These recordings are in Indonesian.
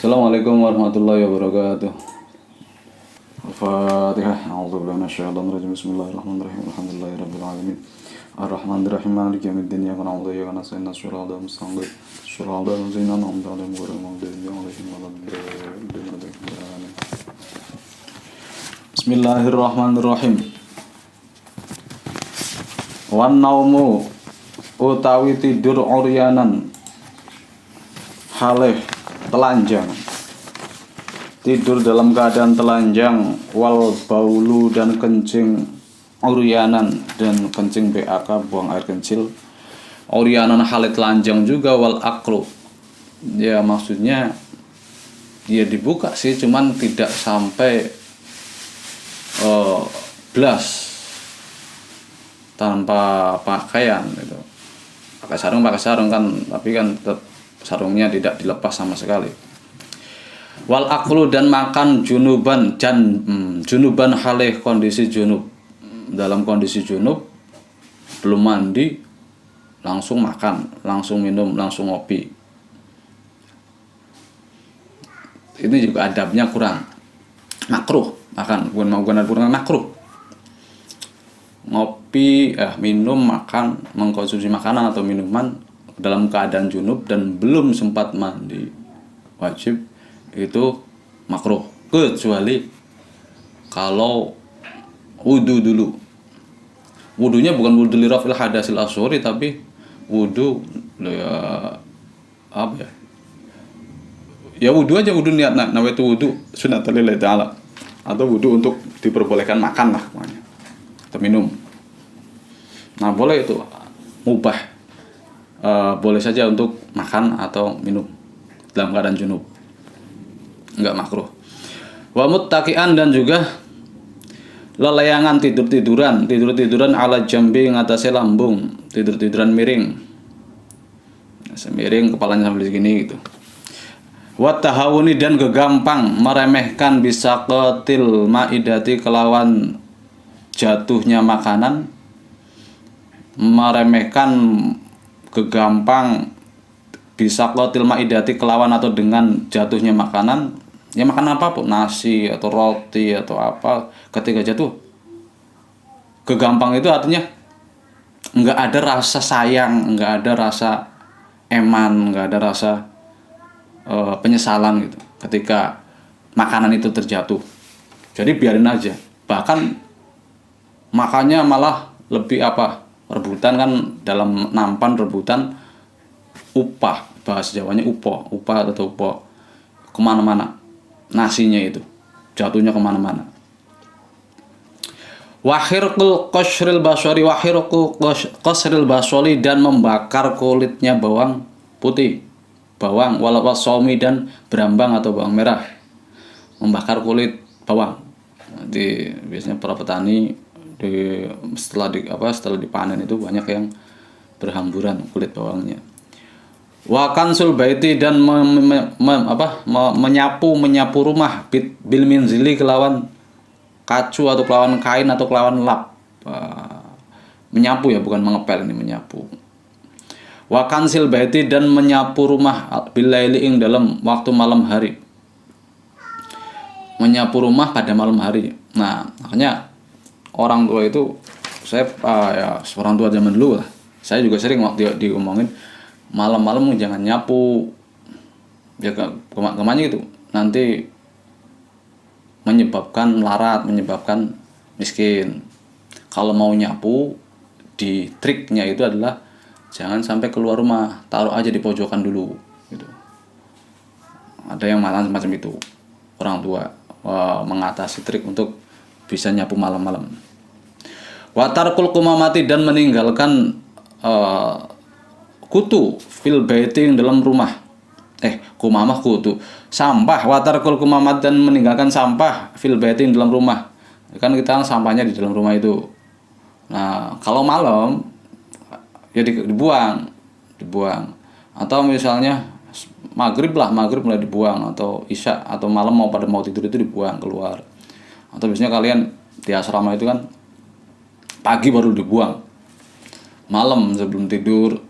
Assalamualaikum warahmatullahi wabarakatuh. Al-Fatihah. A'udzubillahi minasyaitonir rajim. Bismillahirrahmanirrahim. Alhamdulillahirabbil alamin. Ar-Rahmanir-Rahim. Maliki yaumiddin. Iyyaka na'budu wa iyyaka nasta'in. Shiratal mustaqim. Shiratal ladzina an'amta 'alaihim ghairil maghdubi 'alaihim waladdallin. Bismillahirrahmanirrahim. Wan naumu utawi tidur uryanan halih telanjang, tidur dalam keadaan telanjang, wal baulu dan kencing uryanan, dan kencing BAK buang air kecil uryanan halih telanjang juga, wal aklu ya maksudnya dia dibuka sih, cuman tidak sampai blas tanpa pakaian gitu. Pakai sarung kan, tapi kan tetap sarungnya tidak dilepas sama sekali. Wal aklu dan makan junuban junuban halih kondisi junub, dalam kondisi junub belum mandi langsung makan, langsung minum, langsung ngopi. Ini juga adabnya kurang, makruh makan, bukan kurang, makruh. Ngopi, minum, makan, mengkonsumsi makanan atau minuman dalam keadaan junub dan belum sempat mandi wajib, itu makruh, kecuali kalau wudu dulu. Wudunya bukan wudu li rafil hadasil asghari, tapi wudu ya apa ya? Ya wudu aja, wudu niat nawaitu wudu sunnatul lillahi ta'ala, atau wudu untuk diperbolehkan makan lah namanya, atau minum. Nah boleh itu mubah, boleh saja untuk makan atau minum dalam keadaan junub, enggak makruh. Wa muttaqian dan juga lelayangan, tidur-tiduran ala jambi ngatasé lambung, tidur-tiduran miring. Miring kepalanya sambil segini gitu. Wa tahawuni dan gegampang meremehkan bisa ketil maidati kelawan jatuhnya makanan, meremehkan gegampang bisa ketil maidati kelawan atau dengan jatuhnya makanan, ya makan apapun, nasi atau roti atau apa, ketika jatuh gegampang itu artinya nggak ada rasa sayang, nggak ada rasa eman, nggak ada rasa penyesalan gitu ketika makanan itu terjatuh. Jadi biarin aja, bahkan makannya malah lebih rebutan kan, dalam nampan rebutan upah, bahasa Jawanya upah atau upah, kemana-mana nasinya itu jatuhnya kemana-mana. Wahirqul qasril baswari, wahirqul qasril baswari dan membakar kulitnya bawang putih, bawang walawasomi dan berambang atau bawang merah, membakar kulit bawang. Biasanya para petani setelah dipanen itu banyak yang berhamburan kulit bawangnya. Wa kansul baiti dan menyapu rumah bil minzili kelawan kacu atau kelawan kain atau kelawan lap. Menyapu ya, bukan mengepel, ini menyapu. Wa kansil baiti dan menyapu rumah bil laili ing dalam waktu malam hari. Menyapu rumah pada malam hari. Nah, makanya orang tua itu, saya orang tua zaman dulu lah, saya juga sering waktu diomongin malam-malam jangan nyapu, jaga kemana gitu, nanti menyebabkan melarat, menyebabkan miskin. Kalau mau nyapu, di triknya itu adalah jangan sampai keluar rumah, taruh aja di pojokan dulu gitu. Ada yang malah semacam itu, orang tua mengatasi trik untuk bisa nyapu malam-malam. Watarkul kumamati dan meninggalkan kutu fil baiti dalam rumah. Kumamah kutu, sampah. Watarkul kumamat dan meninggalkan sampah fil baiti dalam rumah. Kan kita sampahnya di dalam rumah itu. Nah, kalau malam ya dibuang. Atau misalnya maghrib mulai dibuang, atau isya atau malam mau tidur itu dibuang keluar. Atau biasanya kalian di asrama itu kan pagi baru dibuang, malam sebelum tidur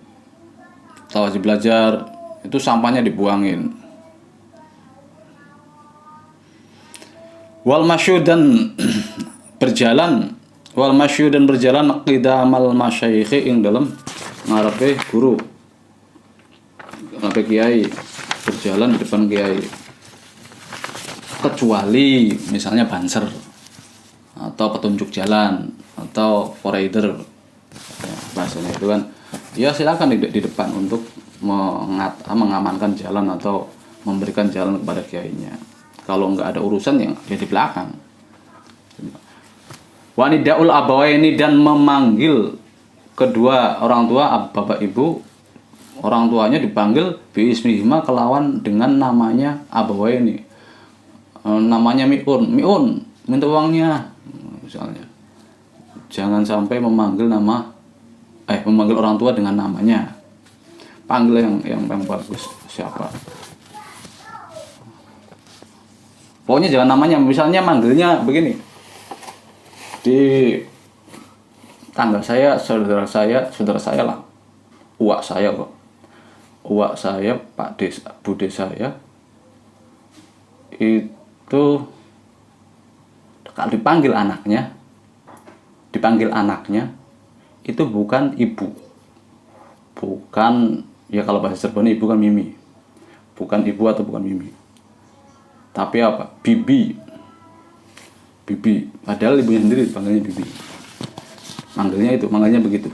setelah wajib belajar itu sampahnya dibuangin. Wal masyu dan berjalan, wal masyu dan berjalan qidamal masyayikhi ing dalam ngarepe guru, ngarepe kiai, berjalan di depan kiai, kecuali misalnya banser atau petunjuk jalan atau forrider ya, bahasanya itu kan ya silakan di depan untuk mengamankan jalan atau memberikan jalan kepada kiainya. Kalau nggak ada urusan ya di belakang. Wanidaul abawaini dan memanggil kedua orang tua, bapak ibu, orang tuanya dipanggil biismihima kelawan dengan namanya abawaini. Namanya miun, minta uangnya misalnya. Jangan sampai memanggil memanggil orang tua dengan namanya. Panggil yang bagus siapa. Pokoknya jangan namanya, misalnya manggilnya begini. Di tangga saya, saudara saya lah. Uak saya kok. Uak saya, bude saya. Itu kalau dipanggil anaknya itu bukan ibu. Bukan, ya kalau bahasa Cirebon ibu kan mimi. Bukan ibu atau bukan mimi. Tapi apa? Bibi. Padahal ibunya sendiri panggilnya bibi. Manggilnya begitu.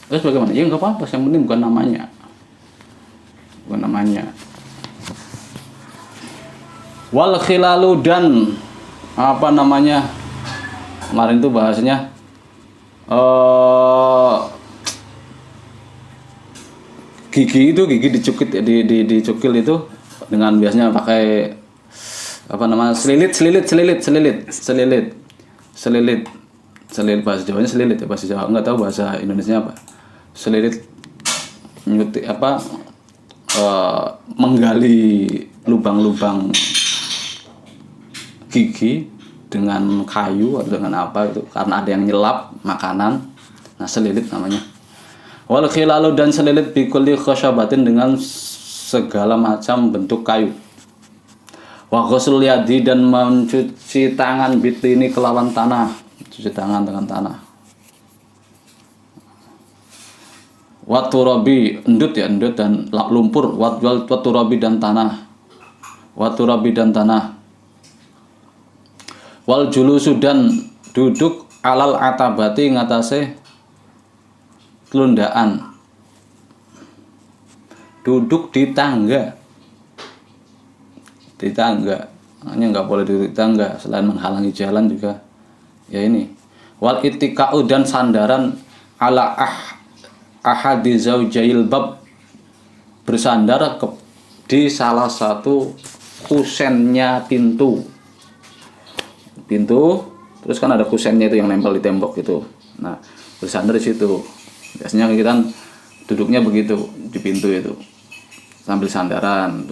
Terus bagaimana? Ya nggak apa-apa, yang penting bukan namanya. Wal khilalu dan kemarin itu bahasanya gigi dicukil itu dengan biasanya pakai selilit bahasa Jawanya selilit ya, bahasa Jawa nggak tahu bahasa Indonesia apa. Selilit menggali lubang-lubang gigi dengan kayu atau dengan apa itu karena ada yang nyelap makanan. Nah, selilit namanya. Wal khilalu dan selilit bikulli khasyabatin dengan segala macam bentuk kayu. Wa ghusl yadi dan mencuci tangan bitini kelawan tanah. Cuci tangan dengan tanah. Wa turabi endut dan lumpur, wa turabi dan tanah. Wal julusu dan duduk alal atabati ngatasé telundaan. Duduk di tangga. Hanya nggak boleh duduk di tangga selain menghalangi jalan juga. Ya ini. Wal ittika'u dan sandaran ala ahadi zaujail bab, bersandar di salah satu kusennya pintu, terus kan ada kusennya itu yang nempel di tembok itu. Nah, bersandar di situ. Biasanya kita duduknya begitu di pintu itu sambil sandaran.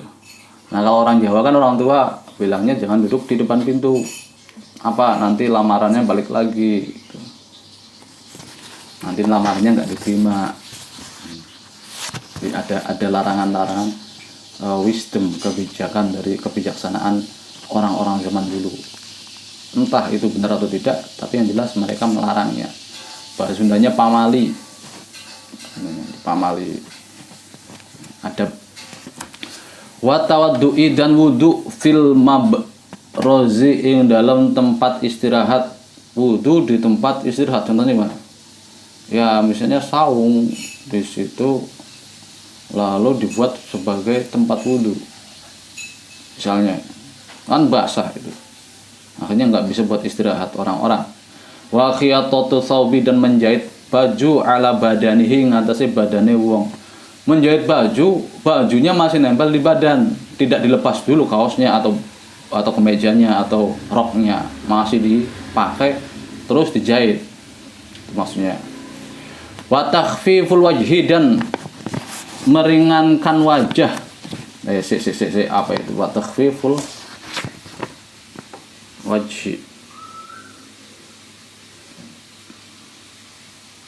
Nah, kalau orang Jawa kan orang tua bilangnya jangan duduk di depan pintu. Nanti lamarannya balik lagi. Gitu. Nanti lamarannya nggak diterima. Jadi ada larangan-larangan wisdom, kebijaksanaan orang-orang zaman dulu. Entah itu benar atau tidak, tapi yang jelas mereka melarangnya. Bahasa Sundanya pamali. Adab. Wa tawaddu'i dan wudu fil mabrozi ing dalam tempat istirahat. Wudu di tempat istirahat contohnya gimana? Ya misalnya saung di situ lalu dibuat sebagai tempat wudu. Misalnya kan basah itu. Akhirnya nggak bisa buat istirahat orang-orang. Wa khiyatatu thawbi dan menjahit baju ala badanihi ngatasé badane wong. Menjahit bajunya masih nempel di badan, tidak dilepas dulu kaosnya atau kemejanya atau roknya, masih dipakai terus dijahit. Itu maksudnya. Wa takhfiful wajhi dan meringankan wajah. Apa itu? Wa takhfiful wajhi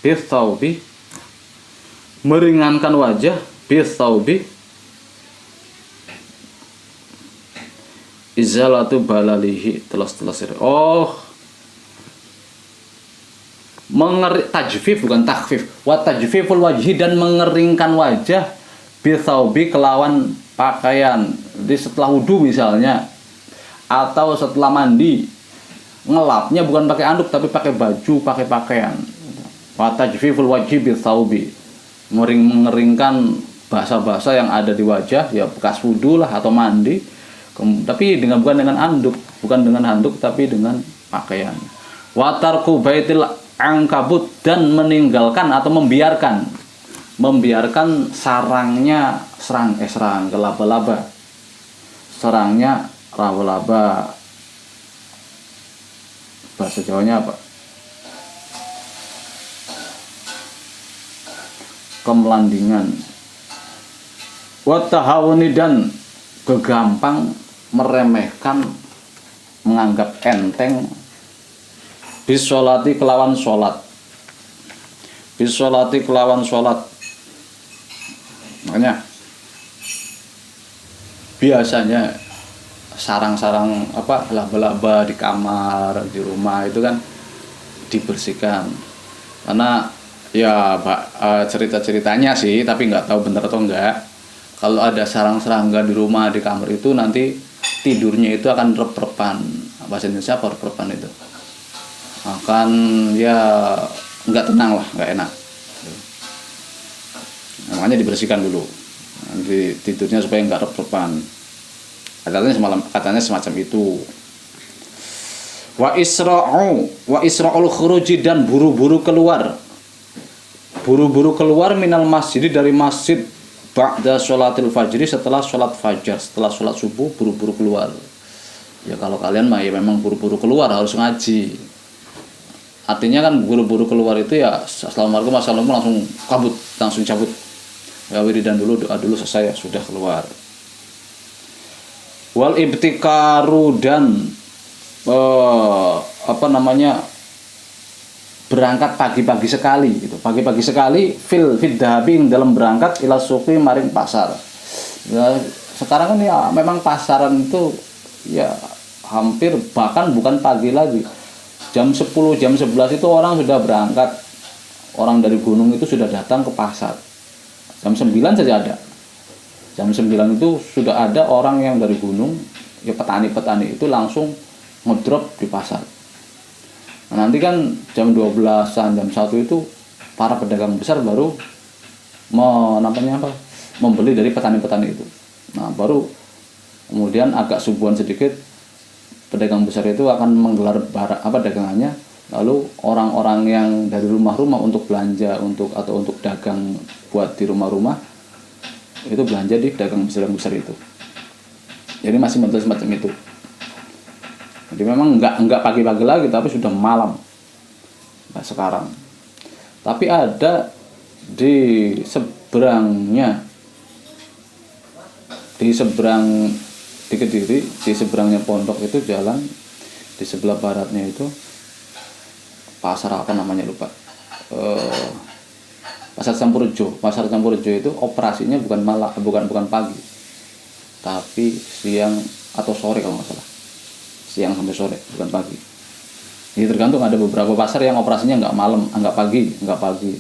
bisaubi, meringankan wajah bisaubi izalatu balalihi telas-telas. Oh, tajfif bukan takhfif. Wa tajfiful wajhi, dan mengeringkan wajah bisaubi kelawan pakaian. Jadi setelah wudu misalnya, atau setelah mandi, ngelapnya bukan pakai anduk tapi pakai baju, pakai pakaian. Wa tajfiful wajhi bisaubi, mengeringkan basah-basah yang ada di wajah, ya bekas wudu lah atau mandi, tapi bukan dengan anduk, bukan dengan handuk tapi dengan pakaian. Wa tarku baitil angkabut, dan meninggalkan atau membiarkan sarangnya laba-laba, sarangnya laba-laba, bahasa Jawanya apa, kemelandingan. Wa tahawuni, dan kegampang meremehkan, menganggap enteng, bisolati kelawan sholat, bisolati kelawan sholat. Makanya biasanya sarang-sarang laba-laba di kamar, di rumah itu kan dibersihkan, karena ya cerita-ceritanya sih, tapi nggak tahu benar atau enggak, kalau ada sarang serangga di rumah, di kamar itu, nanti tidurnya itu akan rep-repan. Bahasa Indonesia apa rep-repan itu? Akan ya nggak tenang lah, nggak enak. Makanya dibersihkan dulu, nanti tidurnya supaya nggak rep-repan. Katanya semacam itu. Wa isra'ul khuruji, dan buru-buru keluar minal masjid, dari masjid, ba'da sholatil fajri, setelah sholat fajar, setelah sholat subuh buru-buru keluar. Ya kalau kalian mah ya memang buru-buru keluar, harus ngaji. Artinya kan buru-buru keluar itu ya assalamualaikum langsung cabut. Ya wiridan dulu, doa dulu, selesai, ya sudah keluar. Wal ibtikaru, dan berangkat pagi-pagi sekali gitu. Pagi-pagi sekali fil dahabing, dalam berangkat ila suqi, maring pasar. Ya, sekarang kan ya memang pasaran itu ya hampir, bahkan bukan pagi lagi. Jam 10, jam 11 itu orang sudah berangkat. Orang dari gunung itu sudah datang ke pasar. Jam 9 saja ada. Jam 9 itu sudah ada orang yang dari gunung, ya petani-petani itu langsung ngedrop di pasar. Nah, nanti kan jam 12-an, jam 1 itu para pedagang besar baru membeli dari petani-petani itu. Nah, baru kemudian agak subuhan sedikit, pedagang besar itu akan menggelar dagangannya, lalu orang-orang yang dari rumah-rumah untuk belanja atau untuk dagang buat di rumah-rumah itu belanja di dagang besar itu. Jadi masih semacam itu. Jadi memang enggak pagi-pagi lagi, tapi sudah malam. Nah, sekarang. Tapi ada di seberangnya, di Kediri, di seberangnya pondok itu jalan, di sebelah baratnya itu pasar apa namanya lupa. Pasar Campurjo itu operasinya bukan pagi, tapi siang atau sore kalau nggak salah, siang sampai sore, bukan pagi. Jadi tergantung, ada beberapa pasar yang operasinya nggak pagi,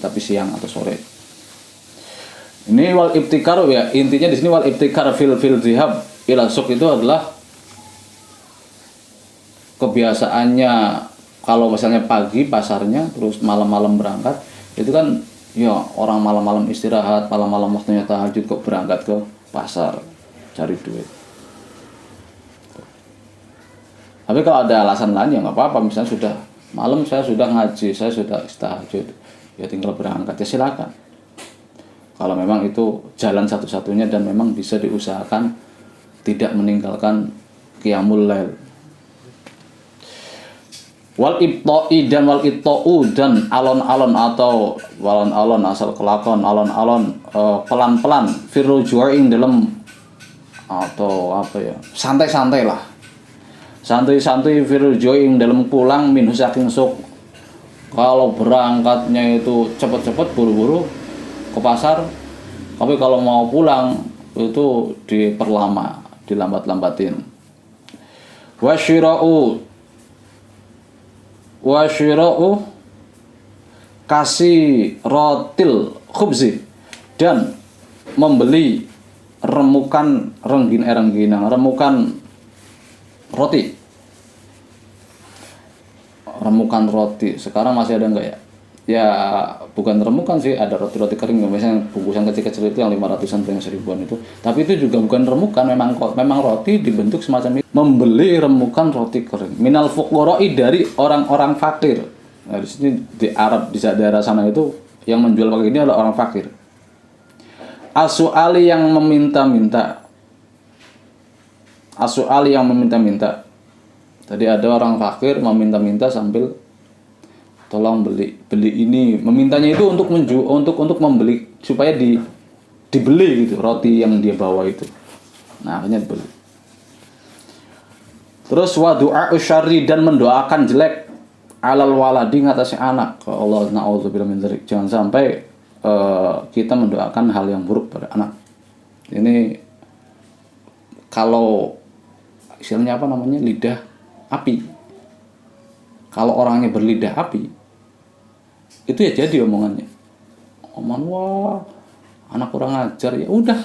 tapi siang atau sore. Ini wal ibtikar, ya intinya di sini wal ibtikar fil dhihab ila suq itu adalah kebiasaannya kalau misalnya pagi pasarnya, terus malam-malam berangkat, itu kan ya orang malam-malam istirahat, malam-malam waktunya tahajud kok berangkat ke pasar cari duit. Tapi kalau ada alasan lain ya nggak apa-apa, misalnya sudah malam, saya sudah ngaji, saya sudah tahajud, ya tinggal berangkat, ya silakan. Kalau memang itu jalan satu-satunya dan memang bisa diusahakan tidak meninggalkan qiyamul lail. Wal ibta'i dan wal itta'u, dan alon-alon atau walon-alon asal kelakon, alon-alon pelan-pelan firruju'in dalam atau santai-santai lah. Santai-santai firruju'in dalam pulang min saking suk. Kalau berangkatnya itu cepat-cepat buru-buru ke pasar, tapi kalau mau pulang itu diperlama, dilambat-lambatin. Wasyira'u kasih rotil khubzi, dan membeli remukan rengginang, remukan roti. Remukan roti sekarang masih ada enggak ya? Ya bukan remukan sih, ada roti-roti kering biasanya bungkusan kecil-kecil itu yang 500-an atau yang 1000-an itu. Tapi itu juga bukan remukan, memang roti dibentuk semacam itu. Membeli remukan roti kering minal fuqara'i, dari orang-orang fakir. Nah, di sini di Arab di daerah sana itu yang menjual pakai ini adalah orang fakir. As-su'ali yang meminta-minta. As-su'ali yang meminta-minta. Tadi ada orang fakir meminta-minta sambil tolong beli ini, memintanya itu untuk membeli supaya dibeli gitu roti yang dia bawa itu. Nah, akhirnya dibeli. Terus wa du'a syarri, dan mendoakan jelek alal waladi, ngatasi anak. Allah na'udzubillah min dzalik. Jangan sampai kita mendoakan hal yang buruk pada anak. Ini kalau istilahnya apa namanya, lidah api. Kalau orangnya berlidah api, itu ya jadi omongannya. Omongan, wah anak kurang ajar, ya udah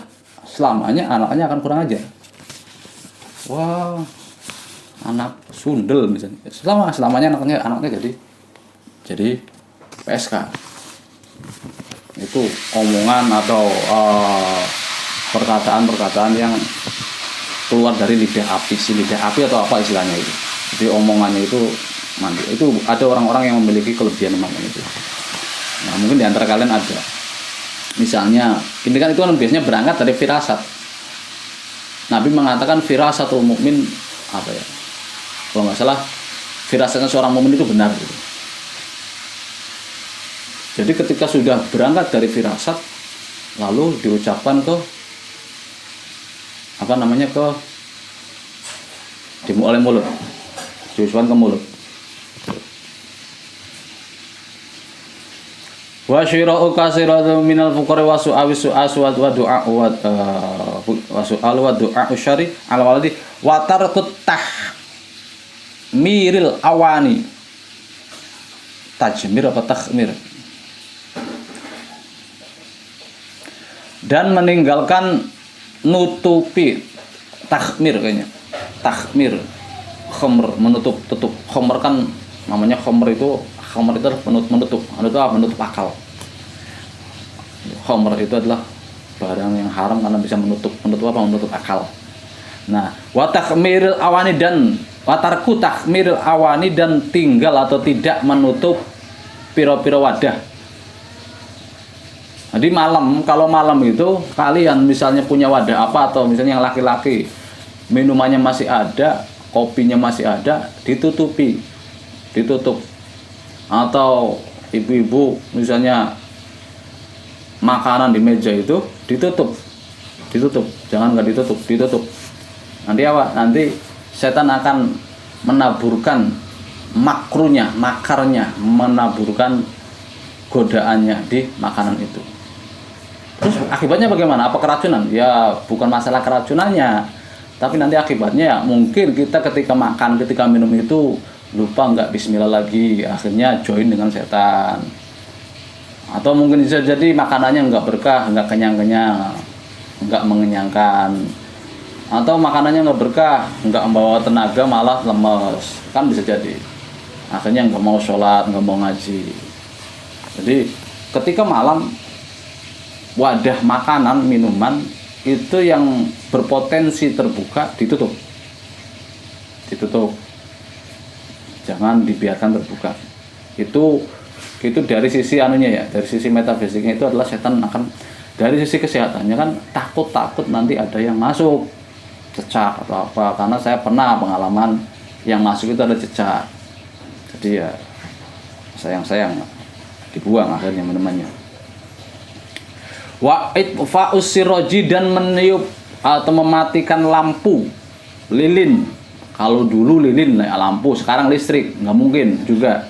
selamanya anaknya akan kurang ajar. Wah anak sundel misalnya, selamanya anaknya jadi PSK. Itu omongan atau perkataan yang keluar dari lidah api, atau apa istilahnya itu. Jadi omongannya itu mandi. Itu ada orang-orang yang memiliki kelebihan macam itu. Nah, mungkin di antara kalian ada. Misalnya, ini kan itu kan biasanya berangkat dari firasat. Nabi mengatakan firasatul mukmin apa ya? Kalau nggak salah, firasatnya seorang mukmin itu benar gitu. Jadi ketika sudah berangkat dari firasat, lalu diucapkan oleh mulut, diucapkan ke mulut. Wa syira'u kasiratu minal fuqara wa su'al wa du'a syari al waladi wa tarkut tahmiril awani. Tajmir apa takhmir? Dan meninggalkan nutupi, takhmir kayaknya. Takhmir, khamr, tutup. Khamr kan namanya khamr itu menutup akal. Khamr itu adalah barang yang haram karena bisa menutup akal. Nah, wa takhmiril awani dan watarku takhmiril awani, dan tinggal atau tidak menutup piro-piro wadah. Jadi kalau malam itu kalian misalnya punya wadah apa, atau misalnya yang laki-laki minumannya masih ada, kopinya masih ada, ditutup. Atau ibu-ibu misalnya makanan di meja itu ditutup, jangan nggak ditutup. Nanti apa? Nanti setan akan menaburkan makarnya, menaburkan godaannya di makanan itu. Terus akibatnya bagaimana? Apa keracunan? Ya bukan masalah keracunannya, tapi nanti akibatnya ya mungkin kita ketika minum itu lupa nggak bismillah lagi, akhirnya join dengan setan. Atau mungkin bisa jadi makanannya nggak berkah, nggak kenyang-kenyang, nggak mengenyangkan. Atau makanannya nggak berkah, nggak membawa tenaga, malah lemes, kan bisa jadi. Akhirnya nggak mau sholat, nggak mau ngaji. Jadi ketika malam, wadah makanan, minuman itu yang berpotensi terbuka ditutup. Jangan dibiarkan terbuka. Itu dari sisi dari sisi metafisiknya itu adalah setan akan, dari sisi kesehatannya kan takut nanti ada yang masuk, cecak atau apa. Karena saya pernah pengalaman yang masuk itu ada cecak. Jadi ya sayang dibuang akhirnya minumannya. Wa itfa'us siroji, dan meniup atau mematikan lampu lilin. Kalau dulu lilin lampu, sekarang listrik, nggak mungkin juga.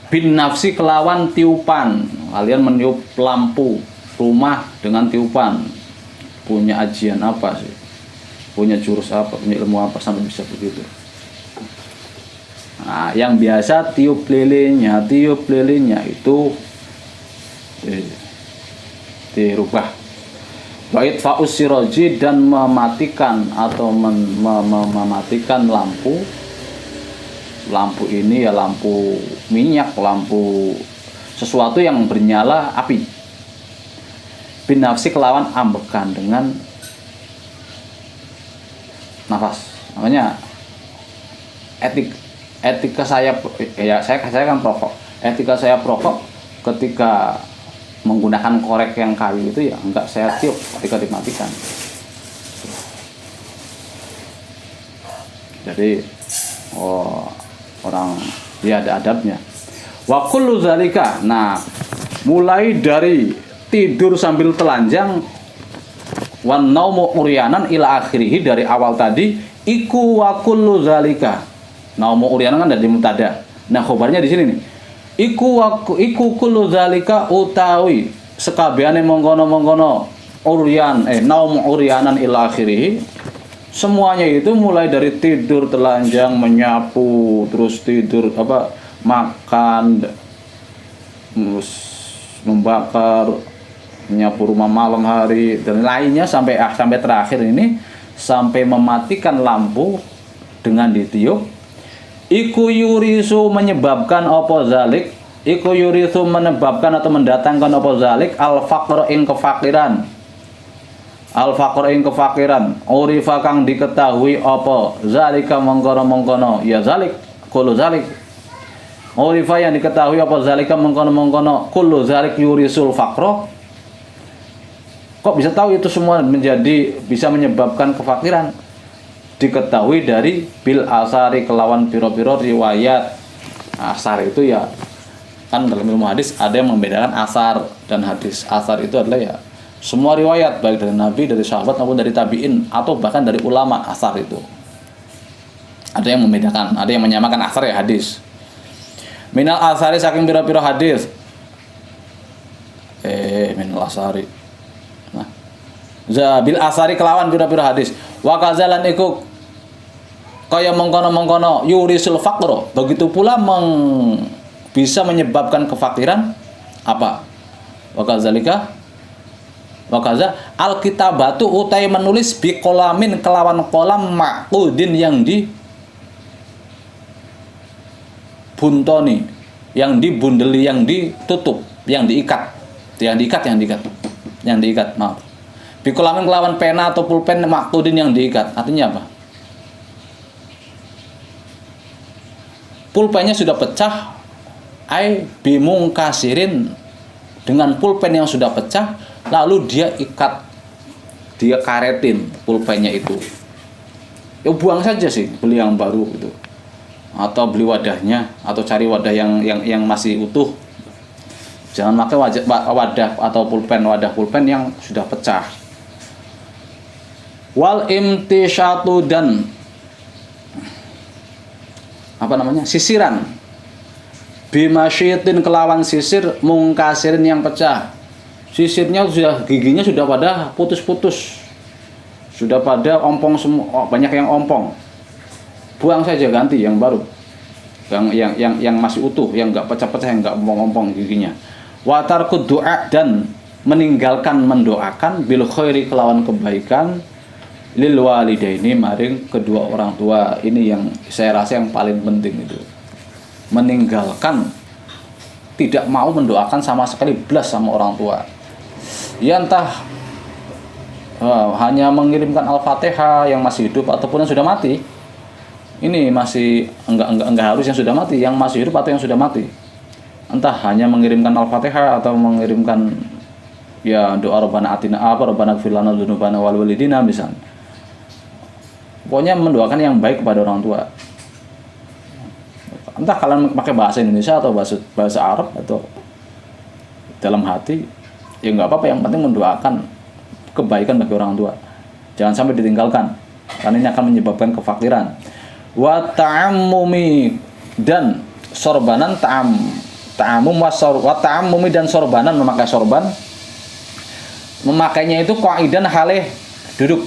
Bin nafsi, kelawan tiupan. Kalian meniup lampu rumah dengan tiupan. Punya ajian apa sih? punya jurus apa, punya ilmu apa sampai bisa begitu. Nah, yang biasa tiup lilinnya itu dirubah. Wa itfa'us siraji, dan mematikan atau mematikan lampu. Lampu ini ya lampu minyak, lampu sesuatu yang bernyala api. Binafsi, kelawan ambekan dengan nafas. Makanya etika saya ya saya kan perokok. Etika saya perokok ketika menggunakan korek yang kayu itu ya enggak saya tiup ketika dimatikan. Jadi orang dia ada adabnya. Wa kullu zalika. Nah, mulai dari tidur sambil telanjang, wan naumu uryanan ila akhirih, dari awal tadi, iku wa kullu zalika. Naumu uryanan kan dari mubtada. Nah, khobarnya di sini nih. Iku kullu zalika utawi sekabehane mongkono-mongkono uryan naum uryanan ila akhirih. Semuanya itu mulai dari tidur telanjang, menyapu, terus tidur makan, terus membakar, menyapu rumah malam hari dan lainnya sampai terakhir ini, sampai mematikan lampu dengan ditiup. Iku yurisu, menyebabkan apa zalik, iku yurisu menyebabkan atau mendatangkan apa zalik al-faqr ing kefakiran. Al-faqr ing kefakiran, urifa kang diketahui apa zalika mongkono-mongkono, ya zalik kullu zalik. Urifa yang diketahui apa zalika mongkono-mongkono, kullu zalik yurisul faqra. Kok bisa tahu itu semua bisa menyebabkan kefakiran? Diketahui dari bil asari, kelawan piro-piro riwayat. Asar itu ya kan dalam ilmu hadis ada yang membedakan asar dan hadis. Asar itu adalah ya semua riwayat baik dari Nabi, dari sahabat maupun dari tabi'in atau bahkan dari ulama. Asar itu ada yang membedakan, ada yang menyamakan asar ya hadis. Minal asari, saking piro-piro hadis. Minal asari. Nah, bil asari, kelawan piro-piro hadis. Wa kazalan iku kaya mengkono-mengkono yurisul faqro, begitu pula bisa menyebabkan kefakiran apa? Wa kazalika wa kaza alkitabatu, utai menulis bi qalamin, kelawan kolam maqudin yang di buntoni, yang dibundeli, yang ditutup, yang diikat, maaf. Bi qalamin, kelawan pena atau pulpen maqudin yang diikat. Artinya apa? Pulpennya sudah pecah, bimung kasirin, dengan pulpen yang sudah pecah, lalu dia ikat, dia karetin pulpennya itu. Ya buang saja sih, beli yang baru gitu, atau beli wadahnya, atau cari wadah yang masih utuh. Jangan pakai wadah atau wadah pulpen yang sudah pecah. Wal imtisyatu, dan sisiran, bimasyitin, kelawan sisir, mungkasirin yang pecah. Sisirnya giginya sudah pada putus-putus, sudah pada ompong semua, banyak yang ompong. Buang saja, ganti yang baru, yang masih utuh, yang enggak pecah-pecah, yang enggak ompong-ompong giginya. Wa tarkud doa, dan meninggalkan mendoakan, bil khairi, kelawan kebaikan, lil walidaini, maring kedua orang tua. Ini yang saya rasa yang paling penting itu. Meninggalkan, tidak mau mendoakan sama sekali belas sama orang tua. Ya entah hanya mengirimkan Al-Fatihah yang masih hidup ataupun yang sudah mati. Ini masih enggak harus yang sudah mati, yang masih hidup atau yang sudah mati. Entah hanya mengirimkan Al-Fatihah atau mengirimkan ya doa Rabbana atina Rabbana ighfir lana dzunubana wal walidina misalnya. Pokoknya mendoakan yang baik kepada orang tua. Entah kalian pakai bahasa Indonesia atau bahasa Arab atau dalam hati, ya nggak apa-apa, yang penting mendoakan kebaikan bagi orang tua. Jangan sampai ditinggalkan, karena ini akan menyebabkan kefakiran. Wa ta'ammumi, dan sorbanan, ta'ammum wa ta'ammumi, dan sorbanan, memakai sorban. Memakainya itu qaidan halih duduk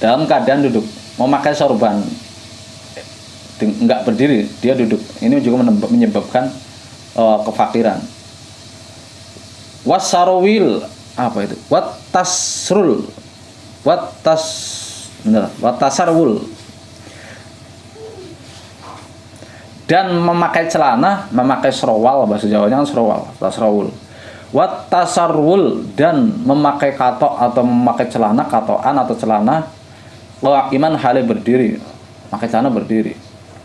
dalam keadaan duduk, memakai sorban, enggak berdiri, dia duduk. Ini juga menyebabkan kefakiran. Wasarwil, apa itu? Watasarwul, dan memakai celana, memakai serowal, bahasa Jawanya kan serowal, tasrawul. Watasarwul, dan memakai katok atau memakai celana, katoan atau celana, iman hale berdiri, pakai celana berdiri.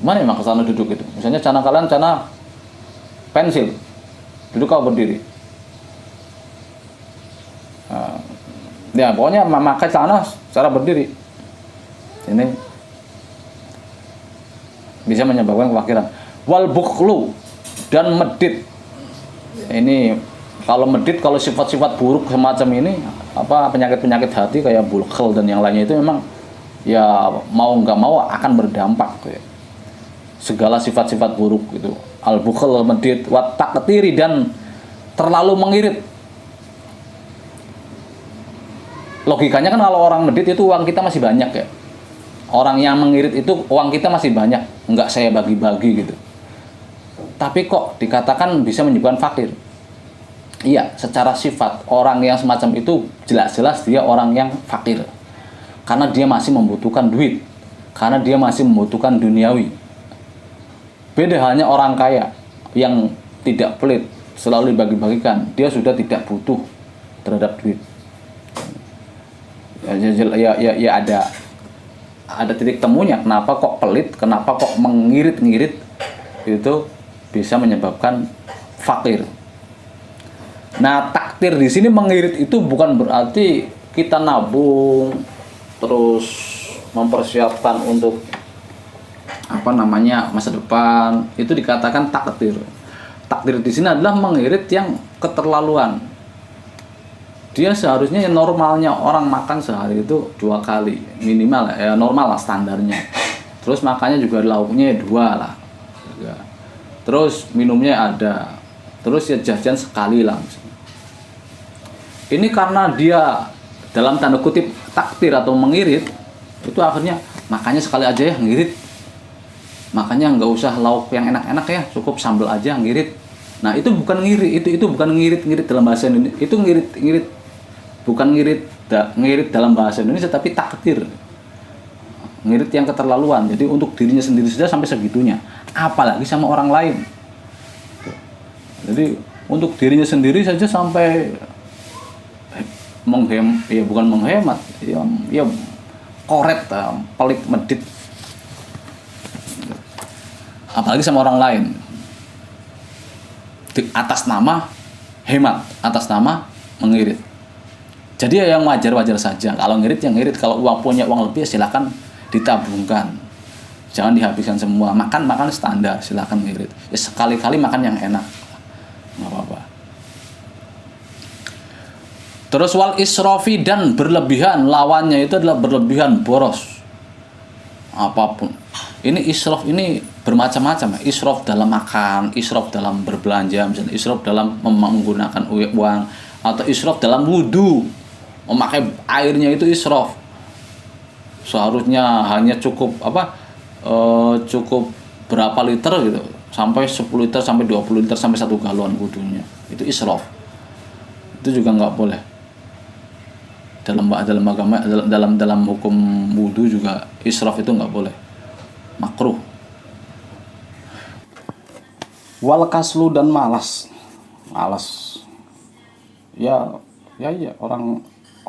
Mana yang pakai celana duduk itu? Misalnya celana kalian celana pensil, duduk kau berdiri. Ya pokoknya memakai celana secara berdiri. Ini bisa menyebabkan kefakiran. Wal bukhlu, dan medit. Ini kalau medit, kalau sifat-sifat buruk semacam ini, apa penyakit-penyakit hati kayak bulkhel dan yang lainnya itu memang ya mau nggak mau akan berdampak ya. Segala sifat-sifat buruk itu. Al bukhl, medit, wat taqtiri, dan terlalu mengirit. Logikanya kan kalau orang medit itu uang kita masih banyak ya. Orang yang mengirit itu uang kita masih banyak, enggak saya bagi-bagi gitu. Tapi kok dikatakan bisa menyebabkan fakir? Iya, secara sifat orang yang semacam itu jelas-jelas dia orang yang fakir. Karena dia masih membutuhkan duit, karena dia masih membutuhkan duniawi. Beda halnya orang kaya yang tidak pelit, selalu dibagi-bagikan, dia sudah tidak butuh terhadap duit. Ya ada titik temunya kenapa kok pelit, kenapa kok mengirit-ngirit, itu bisa menyebabkan fakir. Nah, takdir di sini mengirit itu bukan berarti kita nabung terus mempersiapkan untuk masa depan. Itu dikatakan takdir. Takdir di sini adalah mengirit yang keterlaluan. Dia seharusnya normalnya orang makan sehari itu 2 kali minimal ya, normal lah standarnya. Terus makannya juga lauknya 2 lah. Terus minumnya ada. Terus ya jajan sekali lah. Ini karena dia dalam tanda kutip takdir atau mengirit, itu akhirnya makannya sekali aja ya ngirit. Makanya nggak usah lauk yang enak-enak ya, cukup sambal aja ngirit. Nah itu bukan ngirit, itu bukan ngirit dalam bahasa Indonesia. Itu ngirit bukan ngirit dalam bahasa Indonesia, tapi takdir. Ngirit yang keterlaluan. Jadi untuk dirinya sendiri saja sampai segitunya, apalagi sama orang lain. Jadi untuk dirinya sendiri saja sampai bukan menghemat, ya koret, pelit, medit. Apalagi sama orang lain. Atas nama hemat, atas nama mengirit. Jadi yang wajar-wajar saja. Kalau ngirit yang ngirit, kalau punya uang lebih silakan ditabungkan. Jangan dihabiskan semua. Makan standar, silakan ngirit. Ya sekali-kali makan yang enak. Enggak apa-apa. Terus wal israfi, dan berlebihan, lawannya itu adalah berlebihan, boros. Apapun. Ini israf ini bermacam-macam. Israf dalam makan, israf dalam berbelanja, misalnya israf dalam menggunakan uang, atau israf dalam wudu. Memakai airnya itu israf. Seharusnya hanya cukup cukup berapa liter gitu, sampai 10 liter, sampai 20 liter, sampai 1 galon wudunya. Itu israf. Itu juga nggak boleh. Dalam agama, dalam hukum wudu juga israf itu nggak boleh. Makruh. Wal kaslu, dan malas. Ya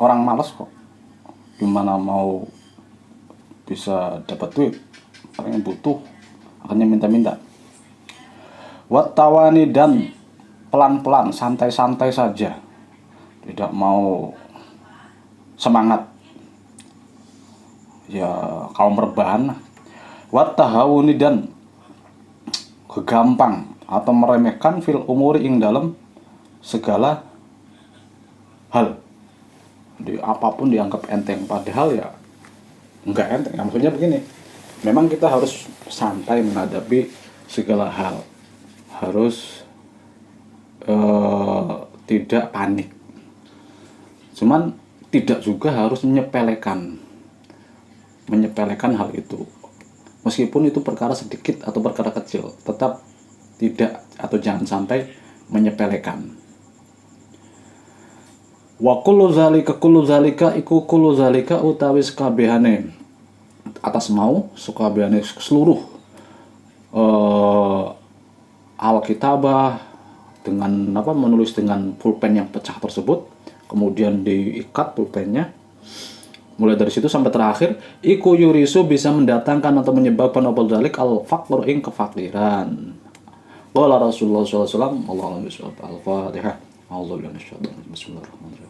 orang malas kok. Gimana mau bisa dapat duit? Orang yang butuh akhirnya minta-minta. Wat tawani, dan pelan-pelan, santai-santai saja. Tidak mau semangat. Ya kaum rebahan. Wat tahawuni, dan kegampang atau meremehkan fil umuri ing dalam segala hal. Jadi apapun dianggap enteng, padahal ya enggak enteng. Ya, maksudnya begini, memang kita harus santai menghadapi segala hal, harus tidak panik. Cuman tidak juga harus menyepelekan menyepelekan hal itu. Meskipun itu perkara sedikit atau perkara kecil, tetap tidak atau jangan sampai menyepelekan. Wa kullu zalika iku kullu zalika utawi sakabehane atas mau sakabehane seluruh alkitabah dengan menulis dengan pulpen yang pecah tersebut, kemudian diikat pulpennya. Mulai dari situ sampai terakhir, iku yurisu bisa mendatangkan atau menyebabkan apa dzalik al-faqr ing kefakiran. Qala Rasulullah sallallahu alaihi wasallam, Allahu a'lam. Al-Fatihah. A'udzubillahi minasyaitonir rajim. Bismillahirrahmanirrahim.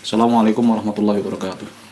Assalamualaikum warahmatullahi wabarakatuh.